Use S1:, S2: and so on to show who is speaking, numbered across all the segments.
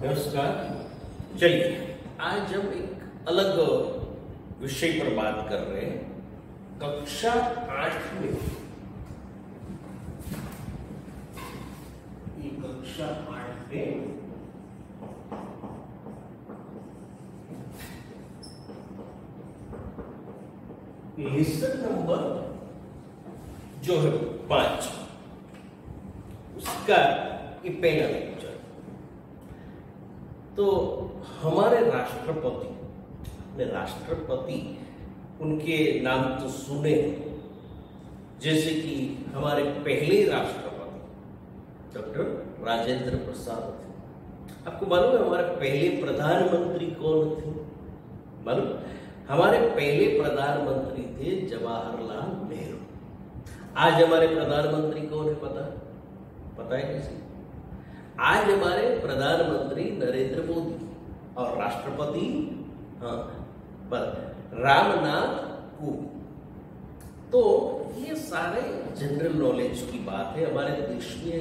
S1: नमस्कार। चलिए आज हम एक अलग विषय पर बात कर रहे हैं। कक्षा 8 में कक्षा 8 में लेसन नंबर जो है 5 उसका ये पहला लेक्चर। तो हमारे राष्ट्रपति उनके नाम तो सुने, जैसे कि हमारे पहले राष्ट्रपति डॉक्टर राजेंद्र प्रसाद थे। आपको मालूम है हमारे पहले प्रधानमंत्री कौन थे? मालूम? हमारे पहले प्रधानमंत्री थे जवाहरलाल नेहरू। आज हमारे प्रधानमंत्री कौन है पता है किसी? आज हमारे प्रधानमंत्री नरेंद्र मोदी और राष्ट्रपति रामनाथ कोविंद। तो ये सारे जनरल नॉलेज की बात है हमारे देश में,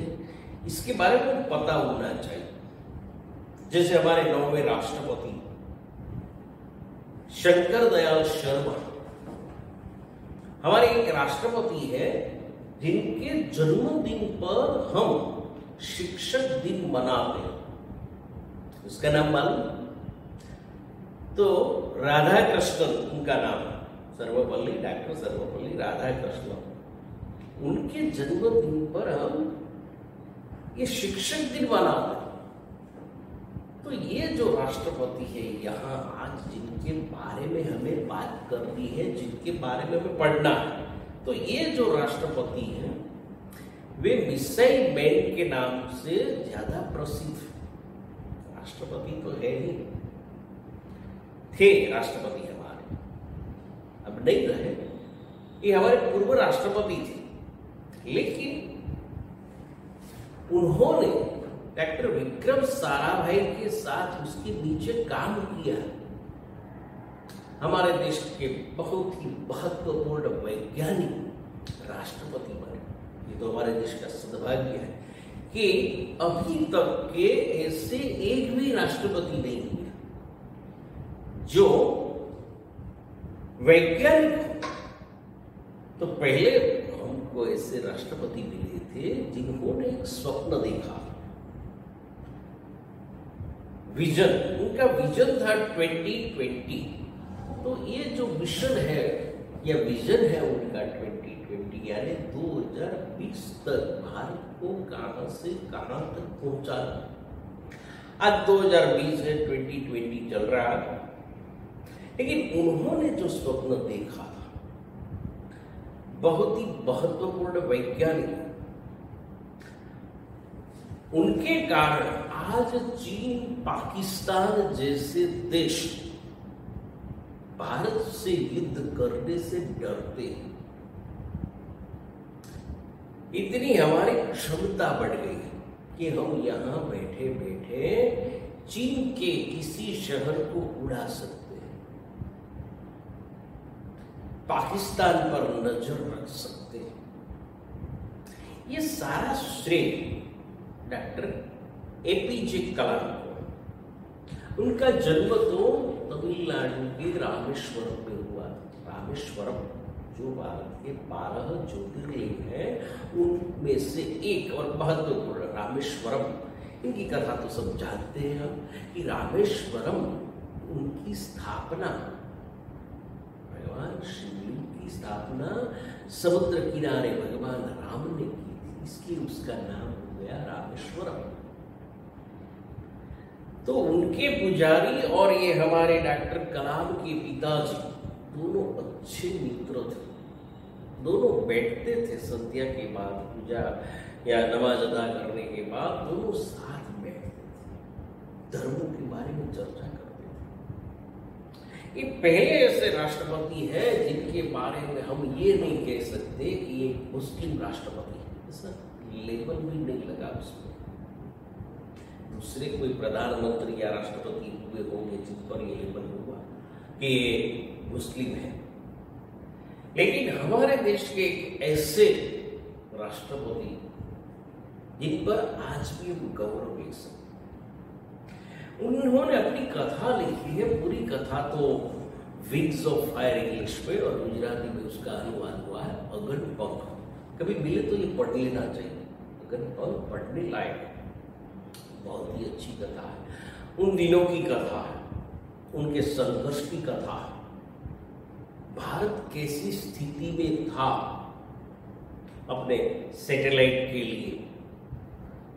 S1: इसके बारे में पता होना चाहिए। जैसे हमारे 9वें राष्ट्रपति शंकर दयाल शर्मा हमारे एक राष्ट्रपति है जिनके जन्मदिन पर हम शिक्षक दिन मनाते हैं। उसका नाम मालूम? तो राधा कृष्णन उनका नाम, सर्वपल्ली, डॉक्टर सर्वपल्ली राधा कृष्णन। उनके जन्मदिन पर हम ये शिक्षक दिन मनाते हैं। तो ये जो राष्ट्रपति है यहाँ आज जिनके बारे में हमें बात करनी है, जिनके बारे में हमें पढ़ना है, तो ये जो राष्ट्रपति है वे मिसाइल मैन के नाम से ज्यादा प्रसिद्ध राष्ट्रपति तो है ही, थे राष्ट्रपति हमारे, अब नहीं रहे। ये हमारे पूर्व राष्ट्रपति थे, लेकिन उन्होंने डॉक्टर विक्रम साराभाई के साथ उसके नीचे काम किया। हमारे देश के बहुत ही महत्वपूर्ण वैज्ञानिक राष्ट्रपति बने। ये तो हमारे देश का सद्भाग्य है कि अभी तक के ऐसे एक भी राष्ट्रपति नहीं हुए जो वैज्ञानिक। तो पहले हमको ऐसे राष्ट्रपति मिले थे जिन्होंने एक स्वप्न देखा, विजन। उनका विजन था 2020। तो ये जो मिशन है या विजन है उनका 2020 यानी 2020 तक भारत को कहां से कहां तक पहुंचाना। आज 2020 है, 2020 चल रहा है, लेकिन उन्होंने जो स्वप्न देखा था, बहुत ही महत्वपूर्ण वैज्ञानिक, उनके कारण आज चीन, पाकिस्तान जैसे देश भारत से युद्ध करने से डरते हैं। इतनी हमारी क्षमता बढ़ गई कि हम यहां बैठे बैठे चीन के किसी शहर को उड़ा सकते हैं, पाकिस्तान पर नजर रख सकते हैं। ये सारा श्रेय डॉक्टर एपीजे कलाम को। उनका जन्म तो तमिलनाडु के रामेश्वरम में हुआ। रामेश्वरम जो भारत के 12 ज्योतिर्लिंग है उनमें से एक और महत्वपूर्ण रामेश्वरम। इनकी कथा तो सब जानते हैं हम कि रामेश्वरम उनकी स्थापना, भगवान शिवलिंग की स्थापना समुद्र किनारे भगवान राम ने की थी, इसलिए उसका नाम हो गया रामेश्वरम। तो उनके पुजारी और ये हमारे डॉक्टर कलाम के पिताजी दोनों अच्छे मित्र थे। दोनों बैठते थे संध्या के बाद, पूजा या नमाज अदा करने के बाद दोनों साथ बैठते थे, धर्मों के बारे में चर्चा करते थे। ये पहले ऐसे राष्ट्रपति है जिनके बारे में हम ये नहीं कह सकते कि ये मुस्लिम राष्ट्रपति है, ऐसा लेबल भी नहीं लगा उसमें। दूसरे कोई प्रधानमंत्री या राष्ट्रपति हुए होंगे जिन पर यह लेबल हुआ कि मुस्लिम है, लेकिन हमारे देश के एक ऐसे राष्ट्रपति जिन पर आज भी हम गौरव ले सकते। उन्होंने अपनी कथा लिखी है, पूरी कथा तो विंग्स ऑफ फायर इंग्लिश में और गुजराती में उसका अनुवाद हुआ है, अगन पंख। कभी मिले तो ये पढ़ लेना चाहिए, अगन पंख पढ़ने लायक, बहुत ही अच्छी कथा है। उन दिनों की कथा है, उनके संघर्ष की कथा है, भारत कैसी स्थिति में था अपने सैटेलाइट के लिए,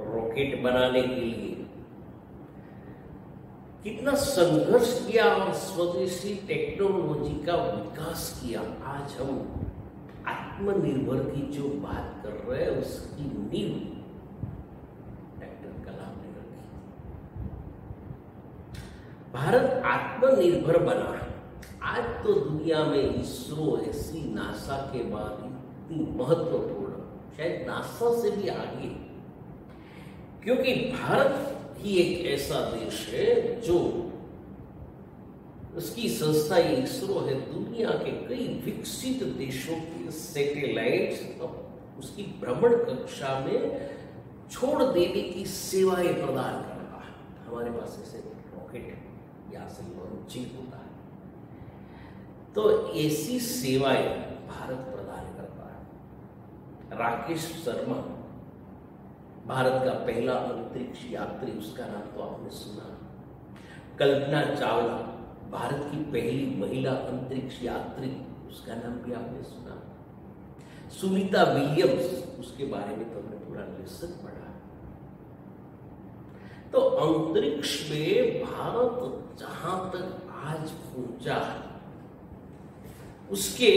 S1: रॉकेट बनाने के लिए, कितना संघर्ष किया और स्वदेशी टेक्नोलॉजी का विकास किया। आज हम आत्मनिर्भर की जो बात कर रहे हैं उसकी नींव डॉक्टर कलाम ने रखी। भारत आत्मनिर्भर बना है। आज तो दुनिया में इसरो, ऐसी नासा के बाद इतनी महत्वपूर्ण, शायद नासा से भी आगे, क्योंकि भारत ही एक ऐसा देश है जो, उसकी संस्था ये इसरो है, दुनिया के कई विकसित देशों के सैटेलाइट उसकी भ्रमण कक्षा में छोड़ देने की सेवाएं प्रदान कर रहा है। हमारे पास ऐसे रॉकेट यहाँ से लॉन्चिंग होता है, तो ऐसी सेवाएं भारत प्रदान करता है। राकेश शर्मा भारत का पहला अंतरिक्ष यात्री, उसका नाम तो आपने सुना। कल्पना चावला भारत की पहली महिला अंतरिक्ष यात्री, उसका नाम भी आपने सुना। सुनीता विलियम्स, उसके बारे में तो हमने पूरा लेसन पढ़ा। तो अंतरिक्ष में भारत जहां तक आज पहुंचा, उसके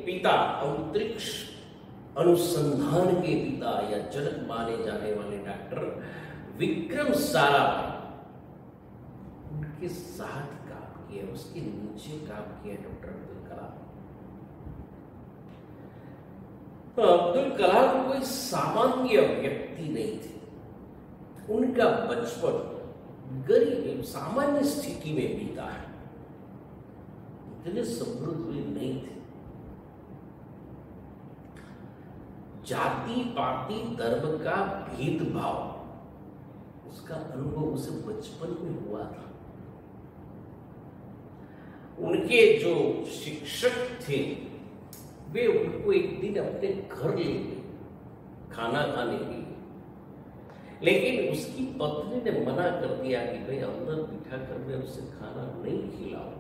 S1: पिता, अंतरिक्ष अनुसंधान के पिता या जनक माने जाने वाले डॉक्टर विक्रम साराभाई, उनके साथ काम किया, उसके नीचे काम किया डॉक्टर अब्दुल कलाम। तो अब्दुल कलाम कोई सामान्य व्यक्ति नहीं थे। उनका बचपन गरीब, सामान्य स्थिति में बीता है, इतने समृद्ध नहीं थे। जाति पाति धर्म का भेदभाव, उसका अनुभव उसे बचपन में हुआ था। उनके जो शिक्षक थे वे उनको एक दिन अपने घर ले गए खाना खाने के लिए, लेकिन उसकी पत्नी ने मना कर दिया कि भाई अंदर बिठा कर मैं उसे खाना नहीं खिलाऊं।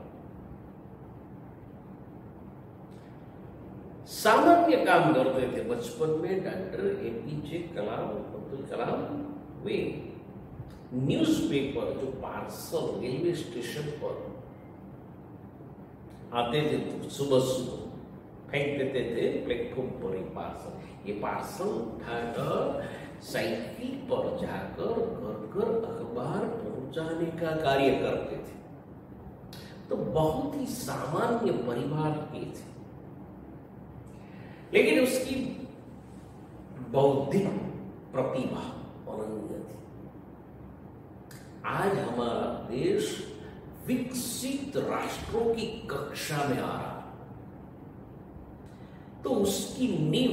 S1: सामान्य काम करते थे बचपन में डॉक्टर एपीजे कलाम, अब्दुल कलाम। वे न्यूज़पेपर जो पार्सल रेलवे स्टेशन पर आते थे सुबह सुबह, फेंक देते थे प्लेटफॉर्म पर एक पार्सल। ये पार्सल उठाकर साइकिल पर जाकर घर घर अखबार पहुंचाने का कार्य करते थे। तो बहुत ही सामान्य परिवार के थे, लेकिन उसकी बौद्धिक प्रतिभा अनन्य थी। आज हमारा देश विकसित राष्ट्रों की कक्षा में आ रहा, तो उसकी नींव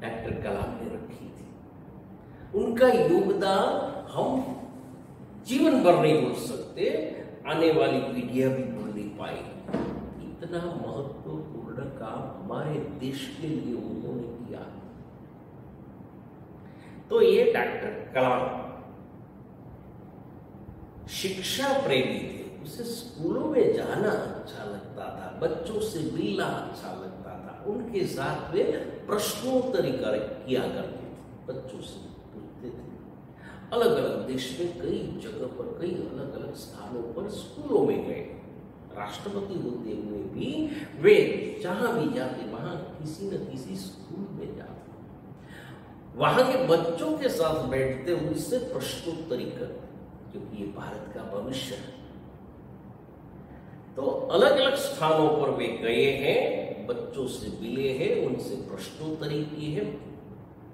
S1: डॉक्टर कलाम ने रखी थी। उनका योगदान हम जीवन भर नहीं भूल सकते, आने वाली पीढ़ियां भी भूल नहीं पाएगी। इतना महत्वपूर्ण काम हमारे देश के लिए उन्होंने किया। तो ये डॉक्टर कलाम शिक्षा प्रेमी थे। उसे स्कूलों में जाना अच्छा लगता था, बच्चों से मिलना अच्छा लगता था। उनके साथ वे प्रश्नोत्तरी किया करते थे, बच्चों से पूछते थे। अलग अलग देश में कई जगह पर, कई अलग अलग स्थानों पर स्कूलों में गए। राष्ट्रपति होते हुए भी वे जहां भी जाते वहां किसी न किसी स्कूल में जाते, वहां के बच्चों के साथ बैठते, उनसे प्रश्नोत्तरी करते, क्योंकि ये भारत का भविष्य है। तो अलग अलग स्थानों पर वे गए हैं, बच्चों से मिले हैं, उनसे प्रश्नोत्तरी की है।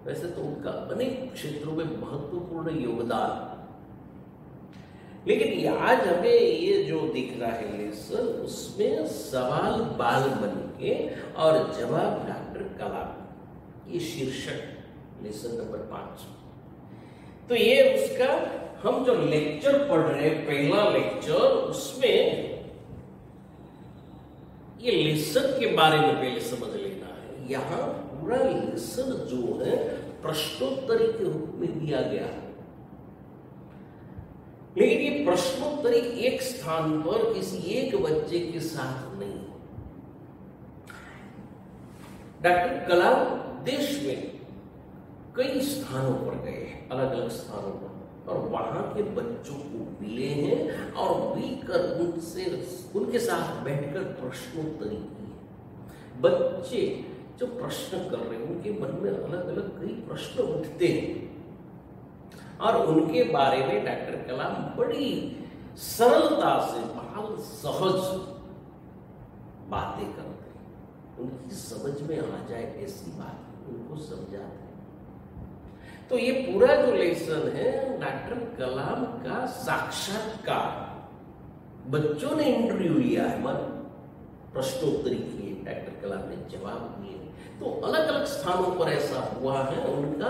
S1: वैसे तो उनका अनेक क्षेत्रों में महत्वपूर्ण योगदान, लेकिन आज हमें ये जो दिख रहा है लेसन, उसमें सवाल बाल बन के और जवाब डॉक्टर कलाम, ये शीर्षक लेसन नंबर 5। तो ये उसका हम जो लेक्चर पढ़ रहे हैं, पहला लेक्चर, उसमें ये लेसन के बारे में पहले समझ लेना है। यहां पूरा लेसन जो है प्रश्नोत्तरी के रूप में दिया गया है, लेकिन ये प्रश्नोत्तरी एक स्थान पर किसी एक बच्चे के साथ नहीं। डॉक्टर कलाम देश में कई स्थानों पर गए, अलग अलग स्थानों पर, और वहां के बच्चों को मिले हैं और मिलकर उनसे उनके साथ बैठकर प्रश्नोत्तरी की है। बच्चे जो प्रश्न कर रहे हैं उनके मन में अलग अलग कई प्रश्न उठते हैं और उनके बारे में डॉक्टर कलाम बड़ी सरलता से, बहुत सहज बातें करते हैं। उनकी समझ में आ जाए ऐसी बात उनको समझाते हैं। तो ये पूरा जो लेसन है डॉक्टर कलाम का साक्षात्कार, बच्चों ने इंटरव्यू लिया है, प्रश्नोत्तरी किए, डॉक्टर कलाम ने जवाब दिए। तो अलग अलग स्थानों पर ऐसा हुआ है, उनका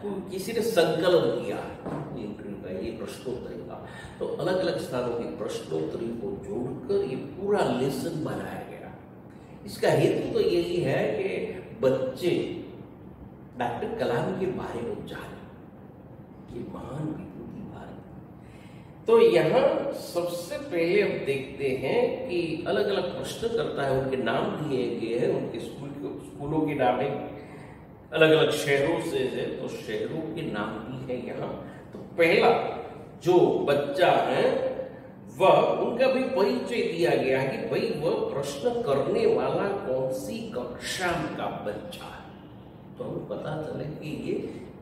S1: किसी ने संकलन किया है इंटरव्यू का, ये प्रश्नोत्तरी का। तो अलग अलग स्थानों की प्रश्नोत्तरी को जोड़कर ये पूरा लेसन बनाया गया। इसका हेतु तो यही है कि बच्चे डॉक्टर कलाम के बारे में जाने, ये महान विभूति भारत। तो यहाँ सबसे पहले हम देखते हैं कि अलग अलग प्रश्न करता है, उनके नाम दिए गए हैं, उनके स्कूलों के नाम है, अलग अलग शहरों से है, तो शहरों के नाम भी है यहाँ। तो पहला जो बच्चा है वह, उनका भी परिचय दिया गया है कि भाई वह प्रश्न करने वाला कौन सी कक्षा का बच्चा है। तो हमें पता चले कि ये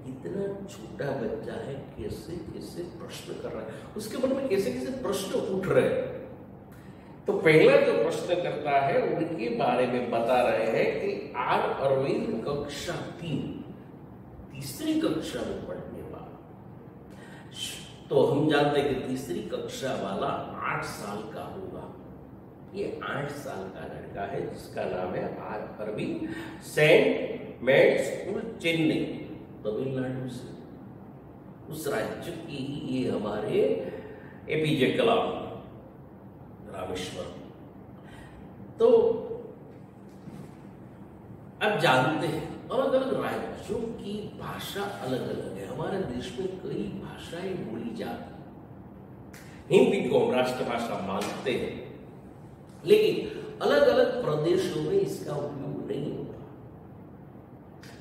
S1: इतना छोटा बच्चा है, कैसे कैसे प्रश्न कर रहा है, उसके मन में कैसे कैसे प्रश्न उठ रहे हैं। तो पहला जो प्रश्न करता है उनके बारे में बता रहे हैं कि आर अरविंद कक्षा 3, तीसरी कक्षा में पढ़ने वाला। तो हम जानते हैं कि तीसरी कक्षा वाला 8 साल का होगा। ये 8 साल का लड़का है जिसका नाम है आर अरविंद, सेंट मेड स्कूल चेन्नई, तमिलनाडु से, उस राज्य की ही ये हमारे एपीजे कलाम, रामेश्वरम। तो अब जानते हैं अलग अलग राज्यों की भाषा अलग अलग है। हमारे देश में कई भाषाएं बोली जाती, हिंदी को हम राष्ट्रभाषा मानते हैं, लेकिन अलग अलग प्रदेशों में इसका उपयोग नहीं होता।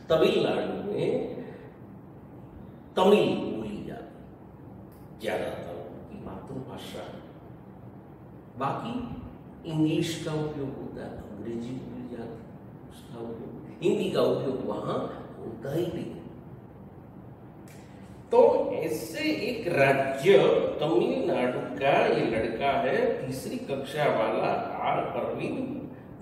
S1: तमिलनाडु में तमिल बोली जाती ज्यादातर, की मातृभाषा है। बाकी इंग्लिश का उपयोग होता है, अंग्रेजी बोली जाती है, उसका उपयोग, हिंदी का उपयोग वहां होता ही नहीं। तो ऐसे एक राज्य तमिलनाडु का ये लड़का है, तीसरी कक्षा वाला आर अरविंद,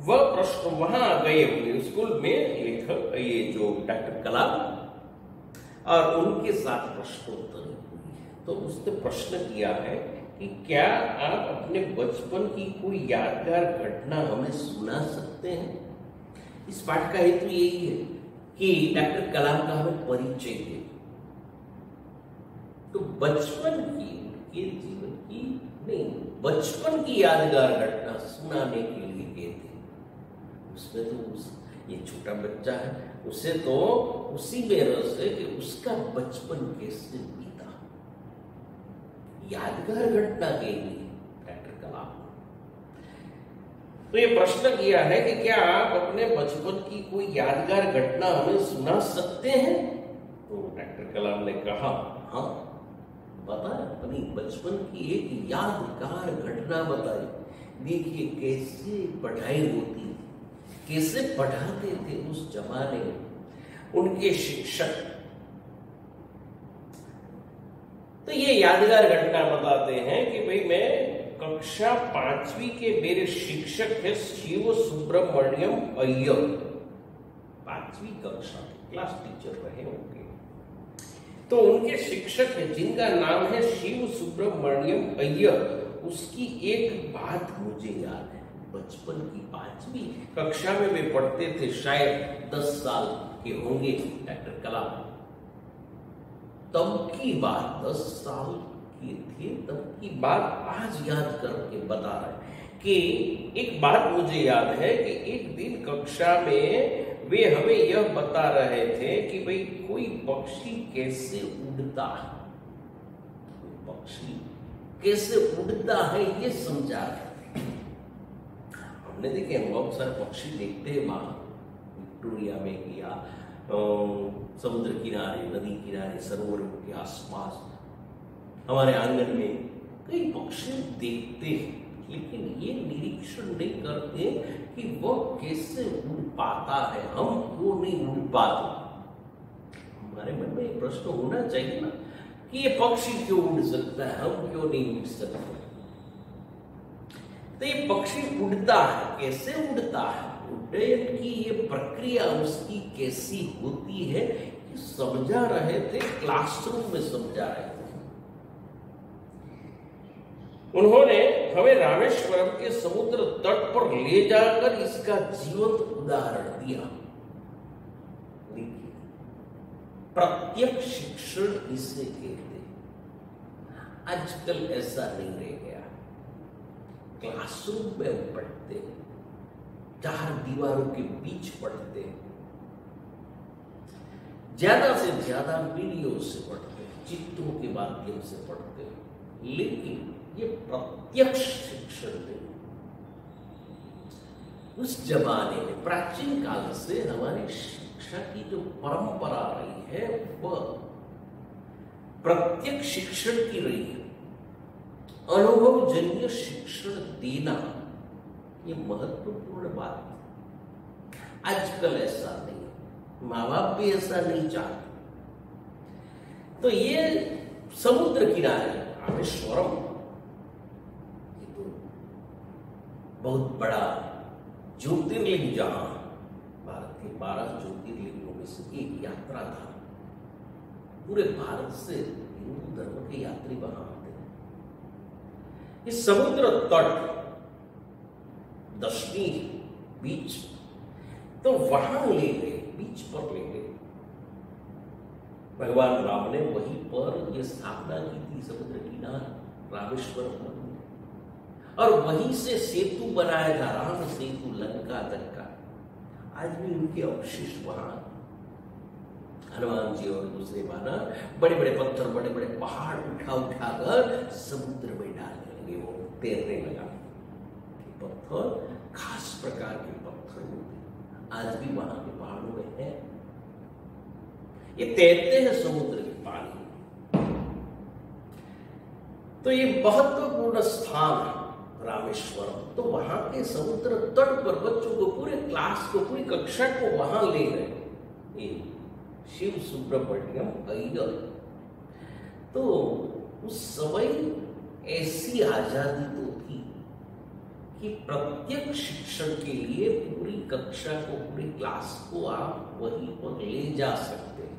S1: वह प्रश्न वहां गए हुए स्कूल में लेखक, ये जो डॉक्टर कलाम, और उनके साथ प्रश्नोत्तरी हुई है। तो उसने प्रश्न किया है कि क्या आप अपने बचपन की कोई यादगार घटना हमें सुना सकते हैं। इस पाठ का हेतु यही है कि डॉक्टर कलाम का हमें परिचय दे। तो बचपन की, उनके जीवन की नहीं, बचपन की यादगार घटना सुनाने के लिए कहते हैं। उसमें तो ये छोटा बच्चा है, उसे तो उसी में रस है कि उसका बचपन कैसे बीता, यादगार घटना के लिए डॉक्टर कलाम। तो ये प्रश्न किया है कि क्या आप अपने बचपन की कोई यादगार घटना हमें सुना सकते हैं। तो डॉक्टर कलाम ने कहा, हाँ बताए, अपनी बचपन की एक यादगार घटना बताई। देखिए कैसे पढ़ाई होती थी, कैसे पढ़ाते थे उस जमाने में उनके शिक्षक। तो ये यादगार घटना बताते हैं कि भाई मैं कक्षा 5वीं के मेरे शिक्षक थे शिव सुब्रमण्यम अय्यर, 5वीं कक्षा के क्लास टीचर रहे होंगे। तो उनके शिक्षक है जिनका नाम है शिव सुब्रमण्यम अय्यर। उसकी एक बात मुझे याद है, बचपन की 5वीं कक्षा में वे पढ़ते थे, शायद 10 साल के होंगे डॉक्टर कलाम। तब की बात, 10 साल किए थे तब की बात आज याद करके बता रहे कि एक बात मुझे याद है कि एक दिन कक्षा में वे हमें यह बता रहे थे कि भाई कोई पक्षी कैसे उड़ता है, पक्षी कैसे उड़ता है ये समझा रहे थे। हमने देखे हम बहुत सारे पक्षी देखते हैं वहां विक्टोरिया में या समुद्र किनारे, नदी किनारे, सरोवरों के आसपास, हमारे आंगन में कई पक्षी देखते हैं, लेकिन ये निरीक्षण नहीं करते कि वह कैसे उड़ पाता है, हम क्यों नहीं उड़ पाते। हमारे मन में एक प्रश्न होना चाहिए ना कि ये पक्षी क्यों उड़ सकता है, हम क्यों नहीं उड़ सकते। तो ये पक्षी उड़ता है, कैसे उड़ता है, उड्डयन की ये प्रक्रिया उसकी कैसी होती है, ये समझा रहे थे, क्लासरूम में समझा रहे थे। उन्होंने हमें रामेश्वरम के समुद्र तट पर ले जाकर इसका जीवंत उदाहरण दिया। देखिए, प्रत्यक्ष शिक्षण इसे कहते हैं। आजकल ऐसा नहीं रह गया। क्लासरूम में हम पढ़ते हैं, चार दीवारों के बीच पढ़ते हैं, ज्यादा से ज्यादा वीडियो से पढ़ते हैं, चित्रों के माध्यम से पढ़ते हैं, लेकिन ये प्रत्यक्ष शिक्षण नहीं। उस जमाने में प्राचीन काल से हमारी शिक्षा की जो परंपरा रही है वह प्रत्यक्ष शिक्षण की रही है। अनुभवजन्य शिक्षण देना ये महत्वपूर्ण बात है। आजकल ऐसा नहीं, माँ बाप भी ऐसा नहीं चाहते। तो ये समुद्र किनारे रामेश्वरम बहुत बड़ा ज्योतिर्लिंग, जहां भारत के 12 ज्योतिर्लिंगों में से एक यात्रा था। पूरे भारत से हिंदू धर्म के यात्री वहां आते हैं। इस समुद्र तट दक्षिणी बीच, तो वहां ले गए, बीच पर ले गए। भगवान राम ने वहीं पर यह स्थापना की थी, समुद्र किनारे रामेश्वरम में, और वहीं से सेतु बनाया था, राम सेतु, लंका तक का। आज भी उनके अवशेष वहां, हनुमान जी और दूसरे वानर बड़े बड़े पत्थर, बड़े बड़े पहाड़ उठा उठाकर समुद्र में डालने लगे, वो तैरने लगा। पत्थर खास प्रकार के पत्थर होते, आज भी वहां के पहाड़ों में है। ये तैरते हैं समुद्र के पानी। तो ये महत्वपूर्ण स्थान है रामेश्वरम। तो वहां के समुद्र तट पर बच्चों को, पूरे क्लास को, पूरी कक्षा को वहां ले गए शिव सुब्रमण्यम अय्यर। तो उस समय ऐसी आजादी तो थी कि प्रत्यक्ष शिक्षण के लिए पूरी कक्षा को, पूरी क्लास को आप वहीं पर ले जा सकते हैं,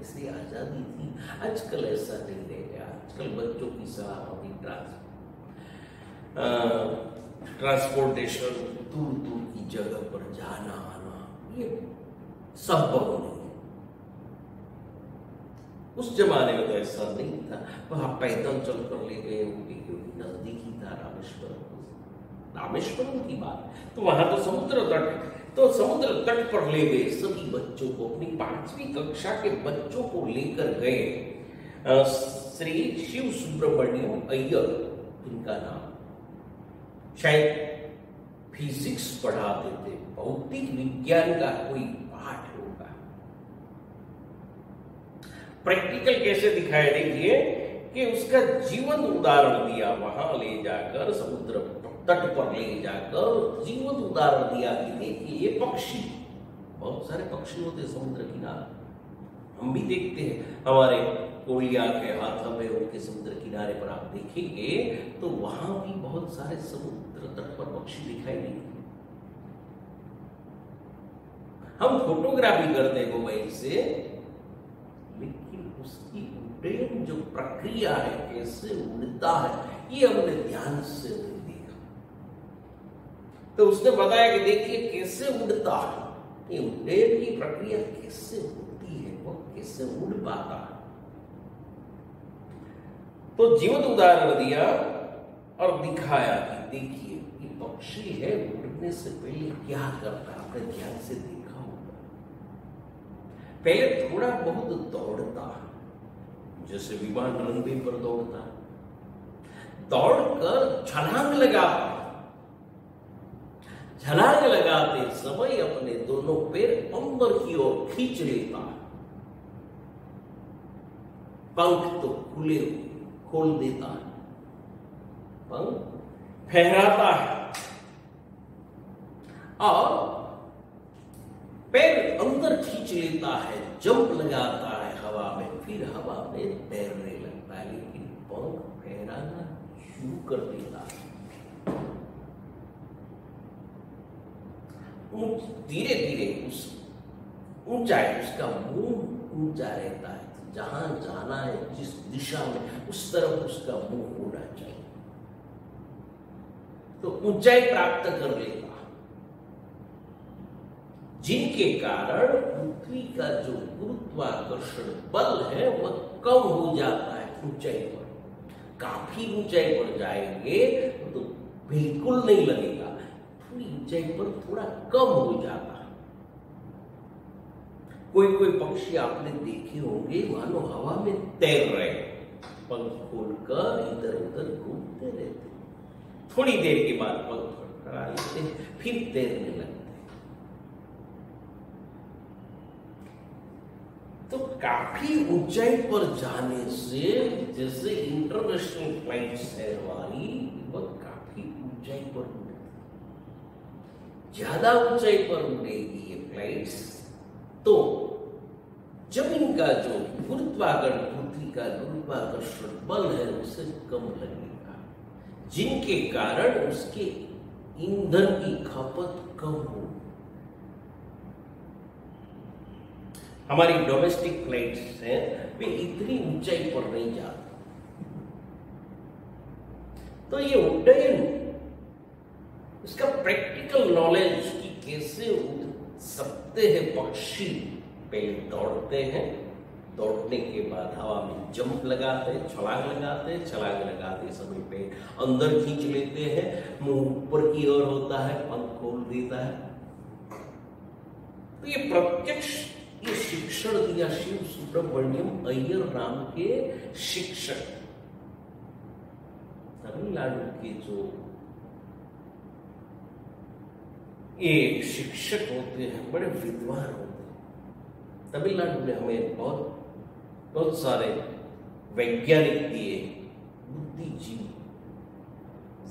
S1: ऐसी आजादी थी। आजकल ऐसा नहीं रह गया। आजकल बच्चों की सलामती, ट्रांसपोर्टेशन, दूर दूर की जगह पर जाना आना, ये संभव नहीं। उस जमाने में तो ऐसा नहीं था। वहां पैदल चलकर ले गए, नजदीक ही था रामेश्वरम की बात। तो वहां तो समुद्र तट, तो समुद्र तट पर ले गए सभी बच्चों को, अपनी 5वीं कक्षा के बच्चों को लेकर गए। श्री शिव सुब्रमण्यम अय्यर इनका नाम, शायद फिजिक्स पढ़ाते थे, भौतिक विज्ञान का कोई पाठ होगा। प्रैक्टिकल कैसे दिखाया, देखिए कि उसका जीवन उदाहरण दिया, वहां ले जाकर समुद्र तट पर ले जाकर जीवन उदाहरण दिया कि देखिए ये पक्षी, बहुत सारे पक्षी होते समुद्र किनारे, हम भी देखते हैं। हमारे कोरिया के हाथ में, उनके समुद्र किनारे पर आप देखेंगे तो वहां भी बहुत सारे समुद्र तट पर पक्षी दिखाई देंगे। हम फोटोग्राफी करते हैं मोबाइल से, लेकिन उसकी उड्डयन जो प्रक्रिया है, कैसे उड़ता है, ये हमने ध्यान से नहीं देखा। तो उसने बताया कि देखिए कैसे उड़ता है, ये उड्डयन की प्रक्रिया कैसे होती है, वो कैसे उड़ पाता है। तो जीवंत उदाहरण दिया और दिखाया कि देखिए ये पक्षी है, उड़ने से पहले क्या करता है, आपने ध्यान से देखा होगा। पहले थोड़ा बहुत दौड़ता, जैसे विमान रनवे पर दौड़ता, दौड़कर छलांग लगाता, छलांग लगाते समय अपने दोनों पैर अंदर की ओर खींच लेता, पंख तो खुले खोल देता है, पंख फहराता है और पैर अंदर खींच लेता है, जंप लगाता है हवा में, फिर हवा में तैरने लगता है, लेकिन पंख फहराना शुरू कर देता है। धीरे धीरे उस ऊंचाई, उसका मुंह ऊंचा रहता है, जहां जाना है, जिस दिशा में, उस तरफ उसका मुंह होना चाहिए, तो ऊंचाई प्राप्त कर लेता, जिनके कारण पृथ्वी का जो गुरुत्वाकर्षण बल है वह कम हो जाता है ऊंचाई पर। काफी ऊंचाई पर जाएंगे तो बिल्कुल नहीं लगेगा, थोड़ी ऊंचाई पर थोड़ा कम हो जाता है। कोई कोई पक्षी आपने देखे होंगे मानो हवा में तैर रहे, पंख खोलकर इधर उधर घूमते रहते, थोड़ी देर के बाद पंख फड़फड़ा लेते, फिर तैरने लगते। तो काफी ऊंचाई पर जाने से, जैसे इंटरनेशनल फ्लाइट्स है हमारी, वह काफी ऊंचाई पर उड़ेगी, ज्यादा ऊंचाई पर उड़ेगी ये फ्लाइट्स, तो जमीन का जो गुरुत्वाकर्षण, पृथ्वी का गुरुत्वाकर्षण बल है उसे कम लगेगा, जिनके कारण उसके ईंधन की खपत कम होगी। हमारी डोमेस्टिक फ्लाइट्स हैं, वे इतनी ऊंचाई पर नहीं जाती, तो ये उड्डयन, इसका प्रैक्टिकल नॉलेज कि कैसे उड़ सकते हैं पक्षी। पहले दौड़ते हैं, दौड़ने के बाद हवा में जंप लगाते हैं, छलांग लगाते हैं, छलांग लगाते समय पे अंदर खींच लेते हैं, मुंह ऊपर की ओर होता है, पंख खोल देता है। तो ये प्रत्यक्ष ये शिक्षण दिया शिव सुब्रमण्यम अय्यर नाम के शिक्षक, तमिलनाडु के जो ये शिक्षक होते हैं, बड़े विद्वान होते हैं। तमिलनाडु ने हमें बहुत सारे वैज्ञानिक दिए, बुद्धिजीवी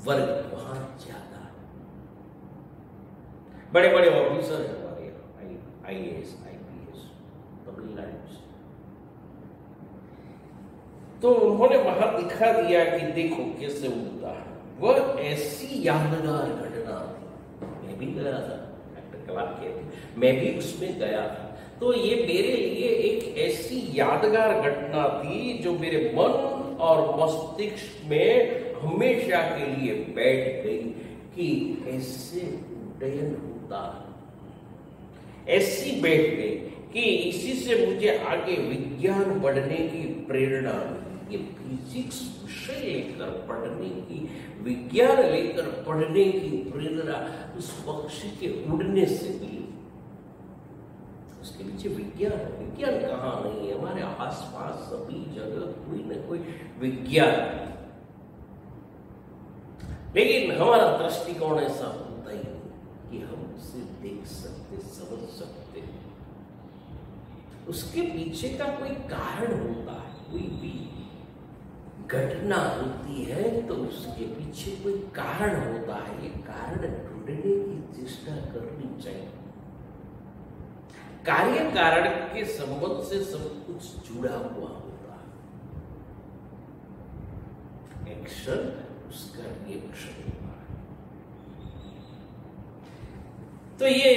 S1: वर्ग वहां ज्यादा, बड़े बड़े ऑफिसर हैं हमारे IAS IPS तमिलनाडु से। तो उन्होंने वहां दिखा दिया कि देखो कैसे उड़ता है। वह ऐसी यादगार घटना थी, मैं भी गया था, डॉक्टर कलाम कहते, मैं भी उसमें गया था। तो ये मेरे लिए एक ऐसी यादगार घटना थी जो मेरे मन और मस्तिष्क में हमेशा के लिए बैठ गई कि ऐसे उड्डयन होता है। ऐसी बैठ गई कि इसी से मुझे आगे विज्ञान पढ़ने की प्रेरणा मिली। ये फिजिक्स विषय लेकर पढ़ने की, विज्ञान लेकर पढ़ने की प्रेरणा उस पक्षी के उड़ने से मिली। उसके पीछे विज्ञान है। विज्ञान कहाँ नहीं है, हमारे आसपास सभी जगह कोई न कोई विज्ञान है, लेकिन हमारा दृष्टिकोण ऐसा होता ही नहीं कि हम उसे देख सकते, समझ सकते। उसके पीछे का कोई कारण होता है, कोई भी घटना होती है तो उसके पीछे कोई कारण होता है। ये कारण ढूंढने की चेष्टा करनी चाहिए। कार्य कारण के संबंध से सब कुछ जुड़ा हुआ होता है। एक्शन उसका रिएक्शन होता है। तो ये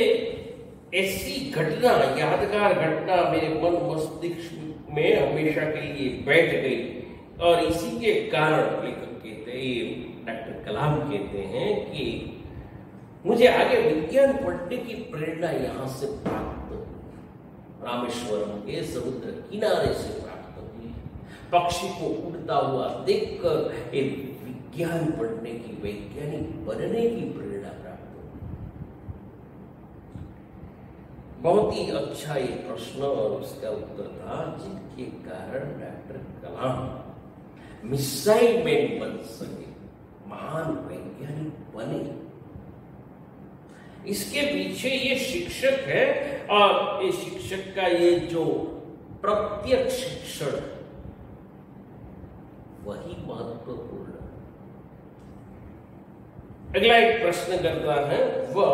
S1: ऐसी घटना, यादगार घटना मेरे मन मस्तिष्क में हमेशा के लिए बैठ गई और इसी के कारण लेखक कहते हैं, डॉक्टर कलाम कहते हैं कि मुझे आगे विज्ञान पढ़ने की प्रेरणा यहां से प्राप्त हुई, रामेश्वरम के समुद्र किनारे से प्राप्त हुई। पक्षी को उड़ता हुआ देखकर एक विज्ञान पढ़ने की, वैज्ञानिक बनने की प्रेरणा प्राप्त हुई। बहुत ही अच्छा ये प्रश्न और उसका उत्तर था, जिनके कारण डॉक्टर कलाम मिसाइल मैन बन सके, महान वैज्ञानिक बने। इसके पीछे ये शिक्षक है, और ये शिक्षक का ये जो प्रत्यक्ष शिक्षण वही महत्वपूर्ण। अगला एक प्रश्न करता है, वह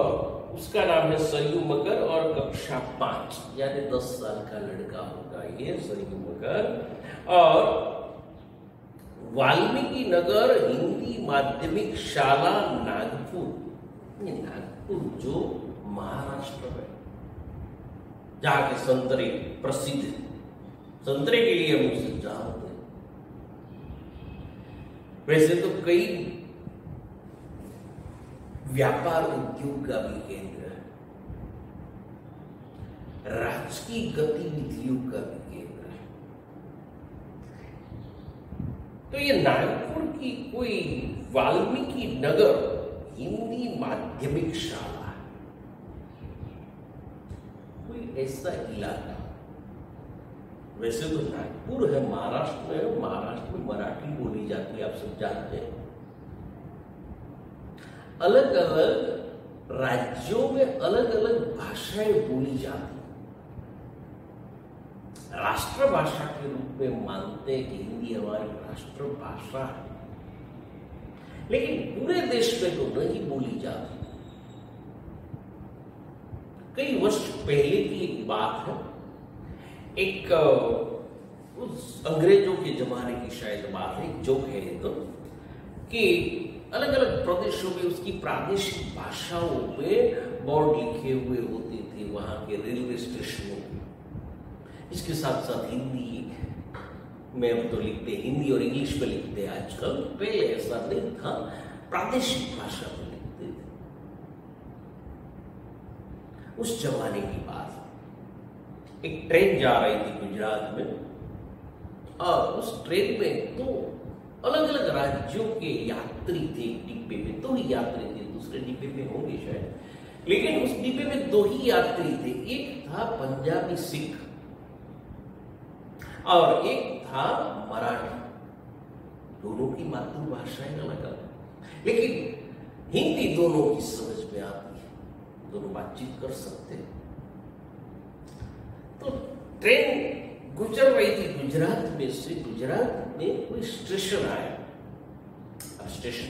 S1: उसका नाम है सरयू मगर और कक्षा 5 यानी 10 साल का लड़का होगा ये सरयू मगर, और वाल्मीकि नगर हिंदी माध्यमिक शाला नागपुर, ये नागपुर जो महाराष्ट्र में, जहां के संतरे प्रसिद्ध, संतरे के लिए हम उसे जानते हैं। वैसे तो कई व्यापार उद्योग का भी केंद्र है, राजकीय गतिविधियों का भी केंद्र है। तो ये नागपुर की कोई वाल्मीकि नगर हिंदी माध्यमिक शाला है, कोई ऐसा इलाका। वैसे तो नागपुर है, महाराष्ट्र में, महाराष्ट्र में मराठी बोली जाती है, आप सब जानते हैं। अलग अलग राज्यों में अलग अलग भाषाएं बोली जाती हैं। राष्ट्रभाषा के रूप में मानते हैं कि हिंदी हमारी राष्ट्रभाषा है, लेकिन पूरे देश में तो नहीं बोली जाती। कई वर्ष पहले की एक बात है, एक उस अंग्रेजों के जमाने की शायद बात है, जोक है तो, कि अलग अलग प्रदेशों में उसकी प्रादेशिक भाषाओं पे बोर्ड लिखे हुए होते थे, वहां के रेलवे स्टेशनों पे। इसके साथ साथ हिंदी में हम तो लिखते, हिंदी और इंग्लिश में लिखते हैं आजकल, पहले ऐसा नहीं था, प्रादेशिक भाषा में लिखते थे। उस जमाने की बात, एक ट्रेन जा रही थी गुजरात में, और उस ट्रेन में तो अलग अलग राज्यों के यात्री थे। डिब्बे में 2 ही यात्री थे, दूसरे डिब्बे में होंगे शायद, लेकिन उस डिब्बे में 2 ही यात्री थे। एक था पंजाबी सिख और एक था मराठी। दोनों की मातृभाषाएं अलग अलग, लेकिन हिंदी दोनों की समझ में आती है, दोनों बातचीत कर सकते हैं। तो ट्रेन गुजर रही थी गुजरात में से। गुजरात में कोई स्टेशन आया, अब स्टेशन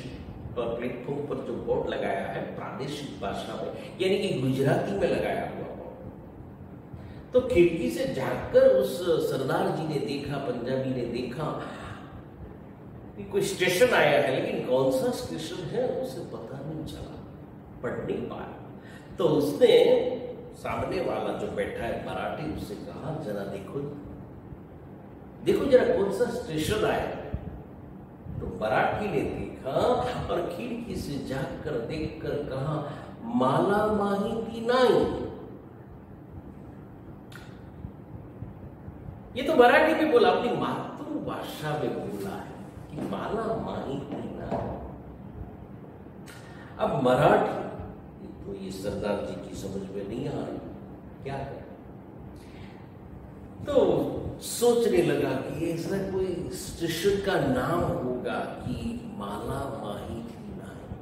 S1: पर प्लेटफॉर्म पर जो बोर्ड लगाया है प्रादेशिक भाषा में, यानी कि गुजराती में लगाया हुआ बोर्ड, तो खिड़की से झांककर उस सरदार जी ने देखा, पंजाबी ने देखा कि कोई स्टेशन आया है, लेकिन कौन सा स्टेशन है उसे पता नहीं चला, पढ़ नहीं पाया। तो उसने सामने वाला जो बैठा है मराठी, उससे कहा जरा देखो देखो जरा कौन सा स्टेशन आया। तो मराठी ने देखा और खिड़की से झांककर देखकर कहा माला माहिती नाही। ये तो मराठी में बोला, अपनी मातृभाषा में बोला है कि माला माहिती नाही। अब मराठी तो ये सरदार जी की समझ में नहीं आ रही, क्या करें? तो सोचने लगा कि ऐसा कोई स्टेशन का नाम होगा कि माला माहिती नाही।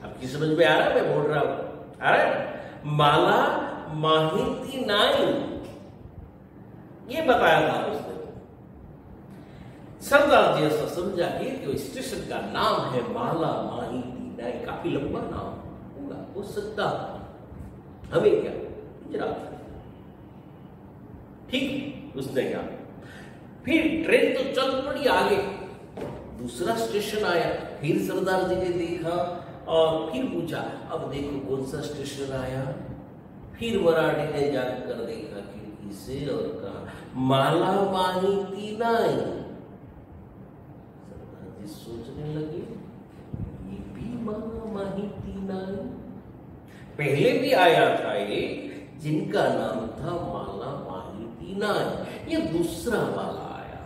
S1: आपकी समझ में आ रहा है मैं बोल रहा हूं? आ रहा है? माला माहिती नाही, ये बताया था उसने। सरदार जी ऐसा समझा कि स्टेशन का नाम है माला माहिती नाही, काफी लंबा नाम होगा, हो सकता हमें क्या गुजरात, ठीक उसने कहा। फिर ट्रेन तो चल पड़ी आगे, दूसरा स्टेशन आया, फिर सरदार जी ने देखा और फिर पूछा अब देखो कौन सा स्टेशन आया। फिर मराठी ने जाकर देखा खिड़की से और कहा माला माहिती नाही। सरदार जी सोचने लगे ये भी माला माहिती नाही, पहले भी आया था एक जिनका नाम था माला माहिती माही ये दूसरा वाला आया।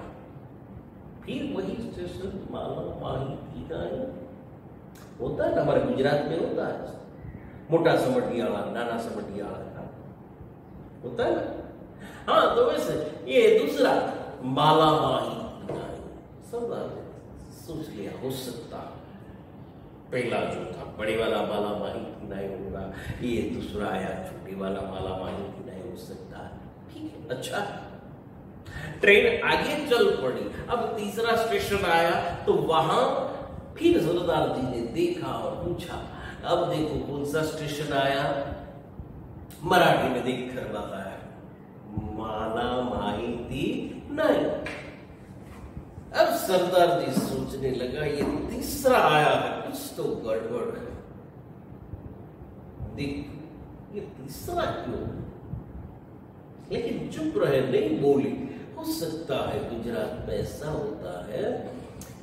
S1: फिर वही स्टेशन माला माही होता है ना, हमारे गुजरात में होता है, मोटा समटियाला नाना समटियाला होता है ना। हाँ, तो वैसे ये दूसरा माला माही सब सोच लिया हो सकता पहला जो था बड़े वाला माला माही नहीं होगा, ये दूसरा आया छोटे वाला माला माही नहीं हो सकता। ठीक है, अच्छा ट्रेन आगे चल पड़ी। अब तीसरा स्टेशन आया तो वहां फिर सरदार जी ने देखा और पूछा, अब देखो कौन सा स्टेशन आया। मराठी में देख कर बताया, माला माहिती नहीं। अब सरदार जी सोचने लगा ये तीसरा आया है, कुछ तो गड़बड़ है। देख ये तीसरा क्यों, लेकिन चुप रहे, नहीं बोली। हो सकता है गुजरात में ऐसा होता है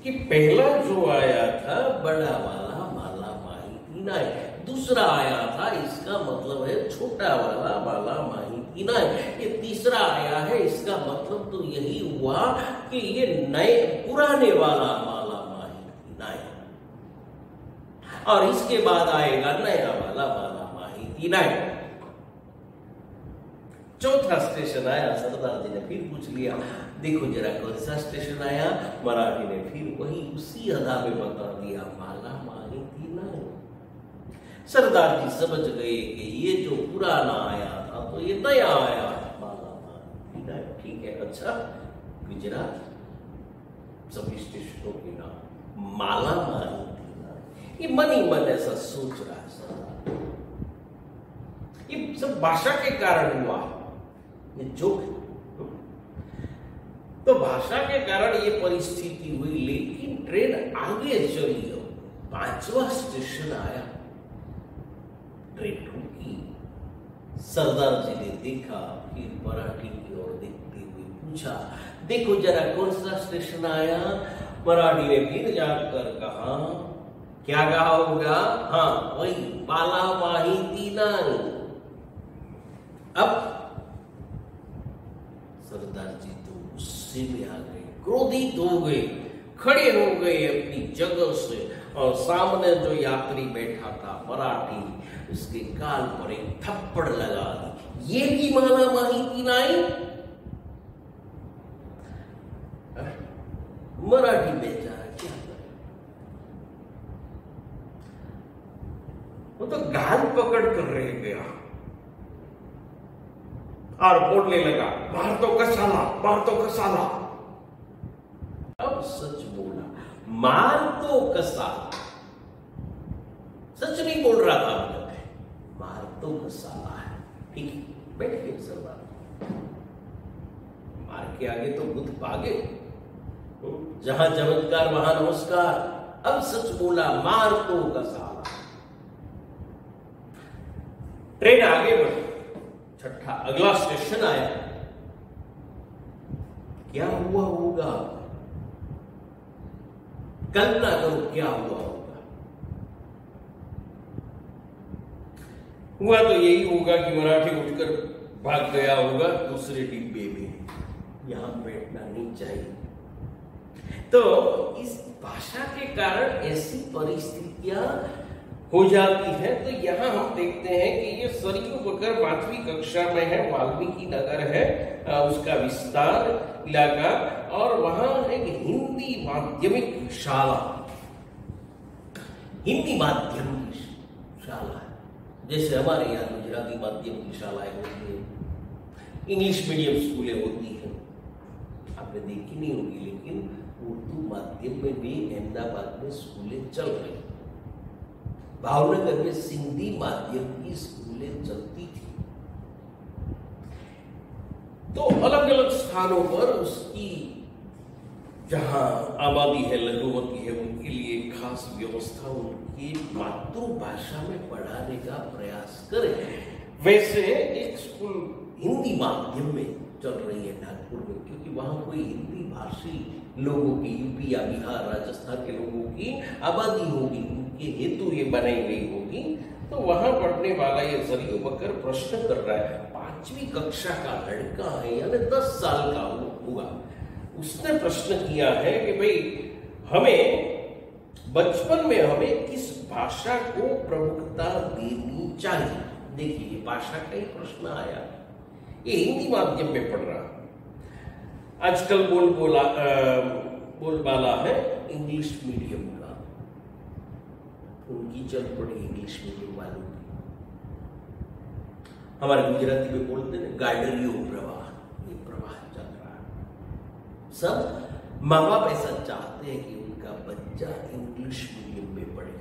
S1: कि पहला जो आया था बड़ा वाला माला माही नहीं, दूसरा आया था इसका मतलब है छोटा वाला माला माही नहीं, ये तीसरा आया है इसका मतलब तो यही हुआ कि ये नए पुराने वाला माला माही नहीं, और इसके बाद आएगा नया वाला माला माही नहीं। चौथा स्टेशन आया, सरदार जी ने फिर पूछ लिया, देखो जरा कौन सा स्टेशन आया। मराठी ने फिर वही उसी अदा में बता दिया, माला माही नहीं। सरदार जी समझ गए कि ये जो पुराना आया था तो ये नया आया, माला माही नहीं। ठीक है, अच्छा गुजरात सभी स्टेशनों के नाम माला माही नहीं, ये मन ही मन ऐसा सोच रहा है सरदार। ये सब भाषा के कारण हुआ, ये जो तो भाषा के कारण ये परिस्थिति हुई। लेकिन ट्रेन आगे चली, पांचवा स्टेशन आया, ट्रेन रुकी। सरदार जी ने देखा, फिर मराठी की ओर देखते हुए पूछा, देखो जरा कौन सा स्टेशन आया। मराठी ने फिर जाकर कहा, क्या कहा होगा, हाँ वही माला माही नहीं। अब सरदार जी तो गुस्से में आ गए, क्रोधित हो गए, खड़े हो गए अपनी जगह से, और सामने जो यात्री बैठा था मराठी, उसके गाल पर एक थप्पड़ लगा दी। ये भी माला माही नहीं। मराठी बेचारा क्या करे, वो तो गाल पकड़ कर रह गया और बोलने लगा, मार तो कसाला, मार तो कसाला। अब सच बोला, मार तो कसाला, सच नहीं बोल रहा था, मार तो कसाला है। ठीक है, बैठ गए सरदार, मार के आगे तो बुद्ध भागे, जहां चमत्कार वहां नमस्कार। अब सच बोला, मार तो कसाला। ट्रेन आगे बढ़ी, छठा अगला स्टेशन आया। क्या हुआ होगा, कल्पना करो क्या हुआ होगा। हुआ तो यही होगा कि मराठी उठकर भाग गया होगा दूसरे डिब्बे में, यहां बैठना नहीं चाहिए। तो इस भाषा के कारण ऐसी परिस्थितियां हो जाती है। तो यहाँ हम देखते हैं कि ये सरयू बकर 5वीं कक्षा में है, वाल्मीकि नगर है उसका विस्तार इलाका, और वहां एक हिंदी माध्यमिक शाला, हिंदी माध्यम की शाला है, जैसे हमारे यहाँ गुजराती माध्यम की शालाएं होती है, इंग्लिश मीडियम स्कूलें होती हैं, आपने देखी नहीं होगी, लेकिन उर्दू माध्यम में भी अहमदाबाद में स्कूलें चल रही। भावनगर में सिंधी माध्यम की स्कूलें चलती थी। तो अलग अलग स्थानों पर उसकी जहां आबादी है, लघुमती है, उनके लिए खास व्यवस्था उनकी मातृभाषा में पढ़ाने का प्रयास करें। वैसे एक स्कूल हिंदी माध्यम में चल रही है नागपुर में, क्योंकि वहां कोई हिंदी भाषी लोगों की, यूपी या बिहार राजस्थान के लोगों की आबादी होगी, उनके हेतु ये बनाई गई होगी तो वहां पढ़ने वाला ये जरियो बकर प्रश्न कर रहा है, 5वीं कक्षा का लड़का है, यानी 10 साल का हुआ, उसने प्रश्न किया है कि भाई हमें बचपन में हमें किस भाषा को प्रमुखता देनी चाहिए। देखिए भाषा का ही प्रश्न आया, ये हिंदी माध्यम में पढ़ रहा, आजकल बोलबाला है इंग्लिश मीडियम का, उनकी चल पड़ी इंग्लिश मीडियम वालों की। हमारे गुजराती में बोलते हैं गाडरियो प्रवाह, ये प्रवाह चल रहा है। सब माँ बाप ऐसा चाहते हैं कि उनका बच्चा इंग्लिश मीडियम में पढ़े।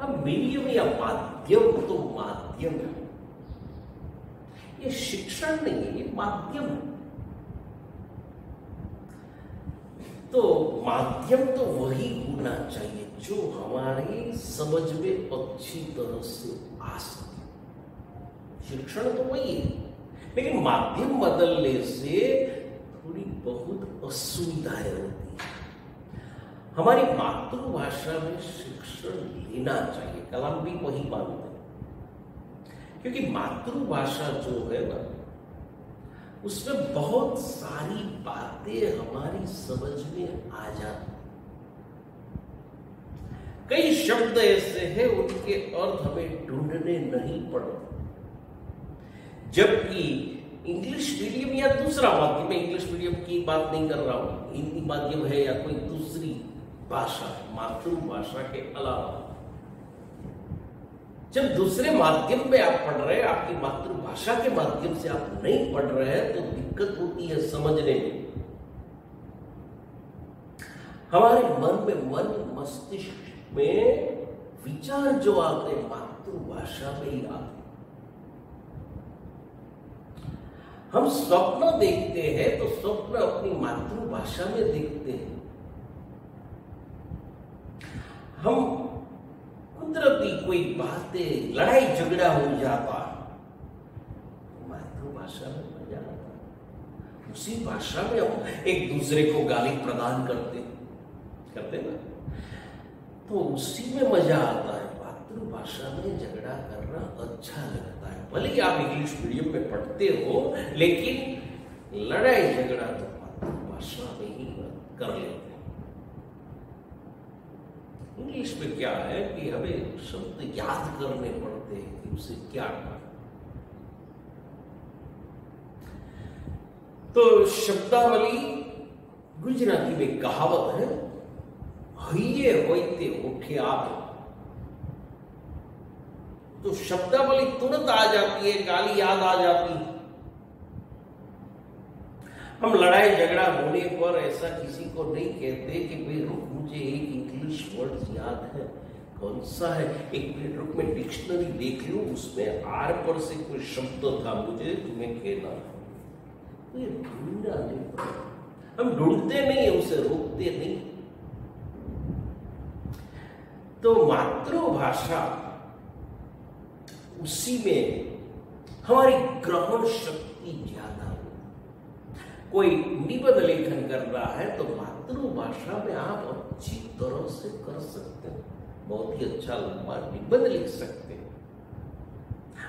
S1: अब मीडियम या माध्यम तो माध्यम है, ये शिक्षण नहीं है, ये माध्यम है। तो माध्यम तो वही होना चाहिए जो हमारी समझ में अच्छी तरह से आ सके। शिक्षण तो वही है, लेकिन माध्यम बदलने से थोड़ी बहुत असुविधाएं होती है। हमारी मातृभाषा में शिक्षण लेना चाहिए, कलाम भी वही मानते हैं, क्योंकि मातृभाषा जो है ना, उसमें बहुत सारी बातें हमारी समझ में आ जाती। कई शब्द ऐसे हैं उनके अर्थ हमें ढूंढने नहीं पड़ते, जबकि इंग्लिश मीडियम या दूसरा माध्यम, मैं इंग्लिश मीडियम की बात नहीं कर रहा हूं, हिंदी माध्यम है या कोई दूसरी भाषा, मातृभाषा के अलावा, जब दूसरे माध्यम में आप पढ़ रहे हैं, आपकी मातृभाषा के माध्यम से आप नहीं पढ़ रहे हैं, तो दिक्कत होती है समझने में। हमारे मन मस्तिष्क में विचार जो आते हैं मातृभाषा में ही आते। हम स्वप्न देखते हैं तो स्वप्न अपनी मातृभाषा में देखते हैं। हम कुदरती कोई बातें, लड़ाई झगड़ा हो जाता, मातृभाषा में मजा आता। उसी भाषा में हम एक दूसरे को गाली प्रदान करते ना, तो उसी में मजा आता है। मातृभाषा में झगड़ा करना अच्छा लगता है, भले ही आप इंग्लिश मीडियम में पढ़ते हो, लेकिन लड़ाई झगड़ा तो मातृभाषा में ही कर लेते हैं। इंग्लिश में क्या है कि हमें शब्द याद करने पड़ते हैं कि उसे क्या कहा। तो शब्दावली गुजराती में कहावत है, हइये होइते उठे आप। तो शब्दावली तुरंत आ जाती है, गाली याद आ जाती है। हम लड़ाई झगड़ा होने पर ऐसा किसी को नहीं कहते कि भाई रुक, मुझे एक इंग्लिश वर्ड याद है, कौन सा है, एक मिनट रुक, मैं डिक्शनरी देख लूं, उसमें आर पर से कोई शब्द था, मुझे तुम्हें कहना। तो ये ढूंढना नहीं पड़ता, हम ढूंढते नहीं, उसे रोकते नहीं। तो मातृभाषा, उसी में हमारी ग्रहण शक्ति ज्यादा होती। कोई निबंध लेखन कर रहा है तो मातृभाषा में आप अच्छी तरह से कर सकते हैं, बहुत ही अच्छा लंबा निबंध लिख सकते हैं,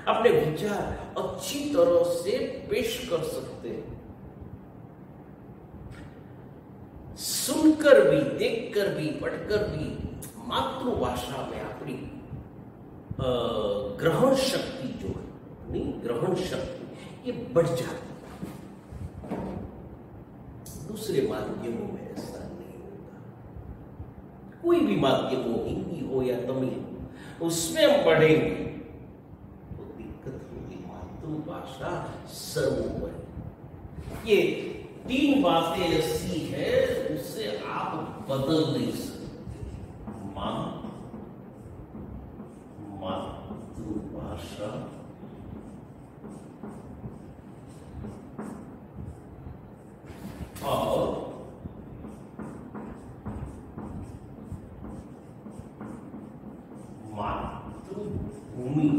S1: अपने विचार अच्छी तरह से पेश कर सकते हैं। सुनकर भी, देखकर भी, पढ़कर भी मातृभाषा में अपनी ग्रहण शक्ति जो है, नहीं ग्रहण शक्ति, ये बढ़ जाती है। दूसरे माध्यमों में ऐसा नहीं होता। कोई भी माध्यम हो, हिंदी हो या तमिल हो, उसमें हम पढ़ेंगे तो दिक्कत होगी। मातृभाषा सर्वोपरि। ये 3 बातें ऐसी है उससे आप बदल नहीं सकते। मातृभाषा और मातृभूमि,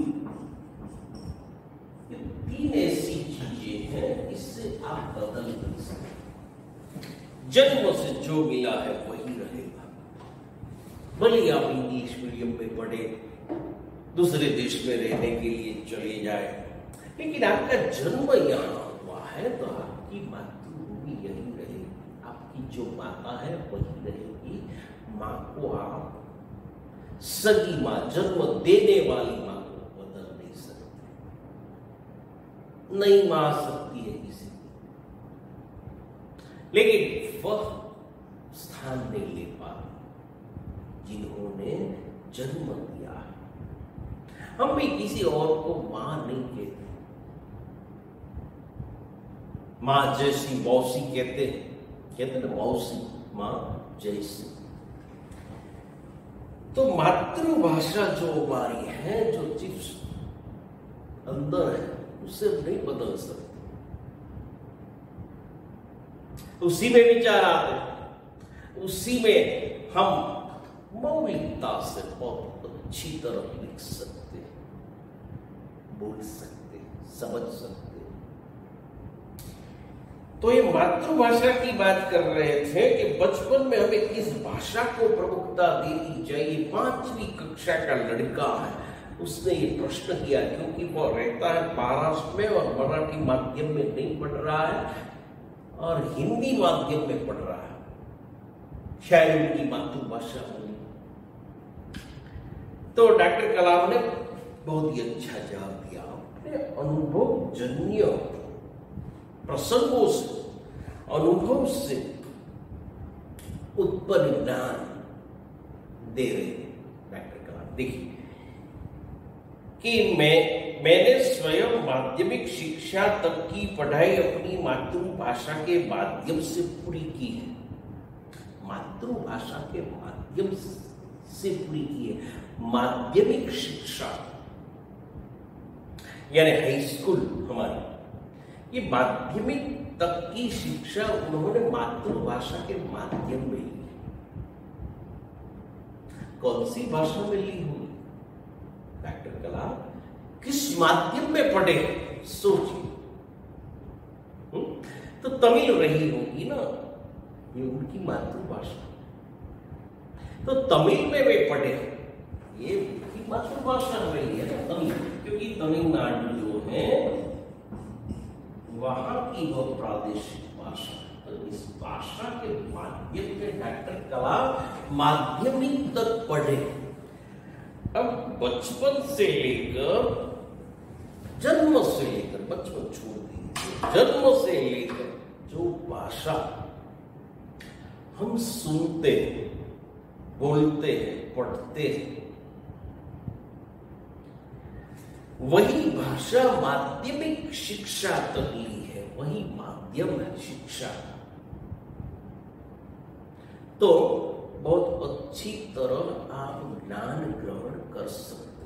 S1: ये 3 ऐसी चीजें हैं, इससे आप बदल नहीं सकते। जन्म से जो मिला है वही रहेगा। भले आप इंग्लिश मीडियम में पढ़े, दूसरे देश में रहने के लिए चले जाए, लेकिन आपका जन्म यहाँ हुआ है तो आपकी मातृभूमि यही रहेगी। आपकी जो माता है वही रहेगी। माँ को आप सगी माँ, जन्म देने वाली माँ को बदल नहीं सकते। नई माँ आ सकती है किसी की, लेकिन वह स्थान नहीं ले पाती जिन्होंने जन्म दिया है। हम भी किसी और को मां नहीं कहते। मां जैसी मौसी कहते ना, मौसी मां जैसी। तो मातृभाषा जो हमारी है, जो चीज अंदर है, उसे नहीं बदल सकते। उसी में विचार आते, उसी में हम मौलिकता से बहुत अच्छी तरह लिख सकते, बोल सकते, समझ सकते। तो ये मातृभाषा की बात कर रहे थे कि बचपन में हमें किस भाषा को प्रमुखता देनी चाहिए। 5वीं कक्षा का लड़का है, उसने ये प्रश्न किया, क्योंकि वो रहता है महाराष्ट्र में और मराठी माध्यम में नहीं पढ़ रहा है और हिंदी माध्यम में पढ़ रहा है, शायद उनकी मातृभाषा होगी। तो डॉक्टर कलाम ने बहुत ही अच्छा जवाब दिया। अपने अनुभव जन्य प्रसंगों से, अनुभव से उत्पन्न ज्ञान दे रहे डॉक्टर कलाम। देखिए कि मैंने स्वयं माध्यमिक शिक्षा तक की पढ़ाई अपनी मातृभाषा के माध्यम से पूरी की है। मातृभाषा के माध्यम से पूरी की है। माध्यमिक शिक्षा यानी हाई स्कूल हमारी, ये माध्यमिक तक की शिक्षा उन्होंने मातृभाषा के माध्यम में ली। कौन सी भाषा में ली होगी डॉक्टर कलाम? किस माध्यम में पढ़े सोचिए। तो तमिल रही होगी ना, ये उनकी मातृभाषा। तो तमिल में वे पढ़े, ये उनकी मातृभाषा रही है ना तमिल, क्योंकि तमिलनाडु जो है वहां की वो प्रादेशिक भाषा। तो इस भाषा के माध्यम से डॉक्टर कलाम माध्यमिक तक पढ़े। अब बचपन से लेकर, जन्म से लेकर, बचपन छोड़ दीजिए, जन्म से लेकर जो भाषा हम सुनते हैं, बोलते हैं, पढ़ते हैं, वही भाषा माध्यमिक शिक्षा तक ली है, वही माध्यम है शिक्षा। तो बहुत अच्छी तरह आप ज्ञान ग्रहण कर सकते